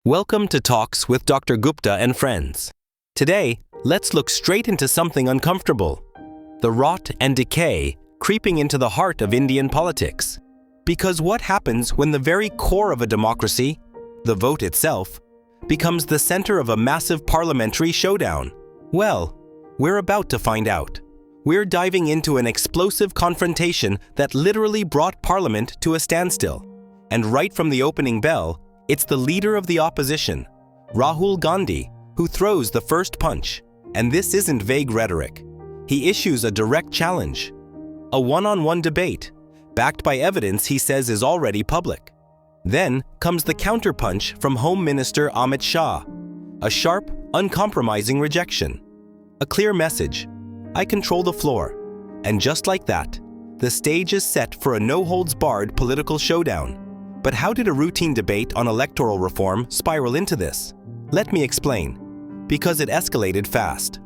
Welcome to Talks with Dr. Gupta and friends. Today, let's look straight into something uncomfortable: the rot and decay creeping into the heart of Indian politics. Because what happens when the very core of a democracy, the vote itself, becomes the center of a massive parliamentary showdown? Well, we're about to find out. We're diving into an explosive confrontation that literally brought Parliament to a standstill. And right from the opening bell, it's the leader of the opposition, Rahul Gandhi, who throws the first punch. And this isn't vague rhetoric. He issues a direct challenge, a one-on-one debate, backed by evidence he says is already public. Then comes the counterpunch from Home Minister Amit Shah, a sharp, uncompromising rejection. A clear message: I control the floor. And just like that, the stage is set for a no-holds-barred political showdown. But how did a routine debate on electoral reform spiral into this? Let me explain. Because it escalated fast.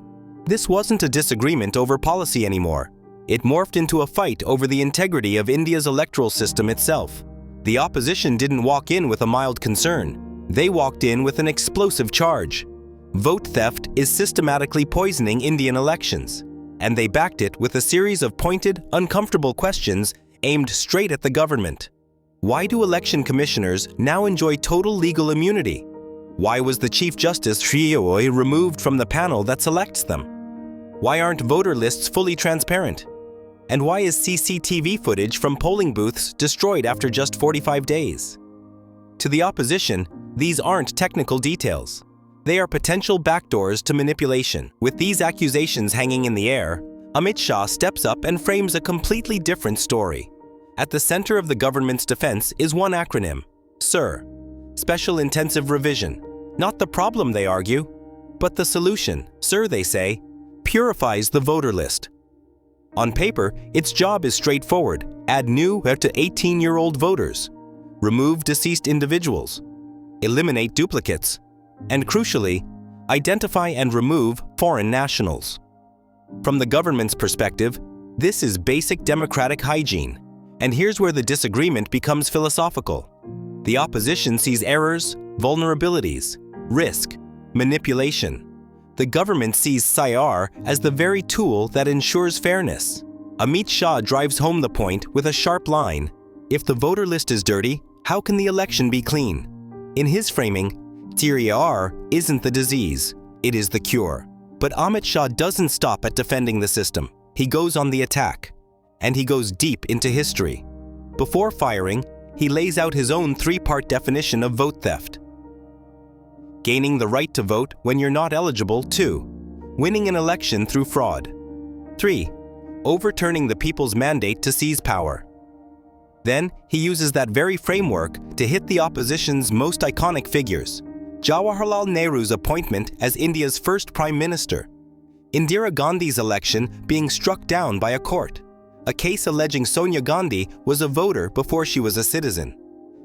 This wasn't a disagreement over policy anymore. It morphed into a fight over the integrity of India's electoral system itself. The opposition didn't walk in with a mild concern. They walked in with an explosive charge. Vote theft is systematically poisoning Indian elections. And they backed it with a series of pointed, uncomfortable questions aimed straight at the government. Why do election commissioners now enjoy total legal immunity? Why was the Chief Justice removed from the panel that selects them? Why aren't voter lists fully transparent? And why is CCTV footage from polling booths destroyed after just 45 days? To the opposition, these aren't technical details. They are potential backdoors to manipulation. With these accusations hanging in the air, Amit Shah steps up and frames a completely different story. At the center of the government's defense is one acronym: SIR, Special Intensive Revision. Not the problem, they argue, but the solution. SIR, they say, purifies the voter list. On paper, its job is straightforward: add new to 18-year-old voters, remove deceased individuals, eliminate duplicates, and crucially, identify and remove foreign nationals. From the government's perspective, this is basic democratic hygiene. And here's where the disagreement becomes philosophical. The opposition sees errors, vulnerabilities, risk, manipulation. The government sees SIR as the very tool that ensures fairness. Amit Shah drives home the point with a sharp line: if the voter list is dirty, how can the election be clean? In his framing, SIR isn't the disease, it is the cure. But Amit Shah doesn't stop at defending the system. He goes on the attack. And he goes deep into history. Before firing, he lays out his own three-part definition of vote theft. Gaining the right to vote when you're not eligible. 2. Winning an election through fraud. 3. Overturning the people's mandate to seize power. Then, he uses that very framework to hit the opposition's most iconic figures: Jawaharlal Nehru's appointment as India's first Prime Minister, Indira Gandhi's election being struck down by a court, a case alleging Sonia Gandhi was a voter before she was a citizen.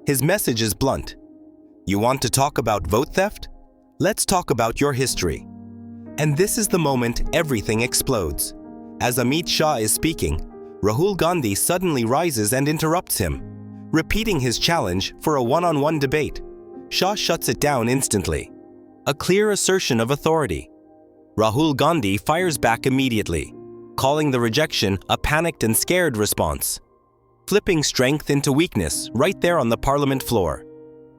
His message is blunt: you want to talk about vote theft? Let's talk about your history. And this is the moment everything explodes. As Amit Shah is speaking, Rahul Gandhi suddenly rises and interrupts him, repeating his challenge for a one-on-one debate. Shah shuts it down instantly. A clear assertion of authority. Rahul Gandhi fires back immediately, calling the rejection a panicked and scared response, flipping strength into weakness right there on the parliament floor.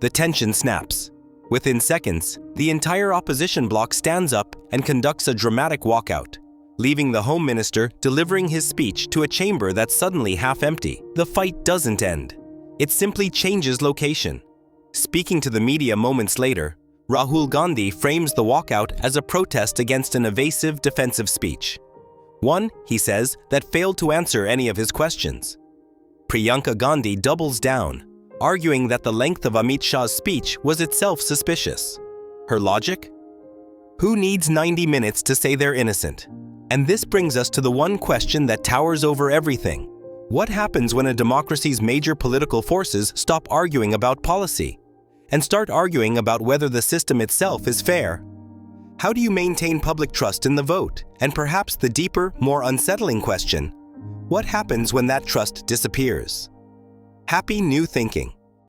The tension snaps. Within seconds, the entire opposition bloc stands up and conducts a dramatic walkout, leaving the Home Minister delivering his speech to a chamber that's suddenly half empty. The fight doesn't end. It simply changes location. Speaking to the media moments later, Rahul Gandhi frames the walkout as a protest against an evasive, defensive speech. One, he says, that failed to answer any of his questions. Priyanka Gandhi doubles down, arguing that the length of Amit Shah's speech was itself suspicious. Her logic? Who needs 90 minutes to say they're innocent? And this brings us to the one question that towers over everything. What happens when a democracy's major political forces stop arguing about policy and start arguing about whether the system itself is fair? How do you maintain public trust in the vote? And perhaps the deeper, more unsettling question: what happens when that trust disappears? Happy new thinking.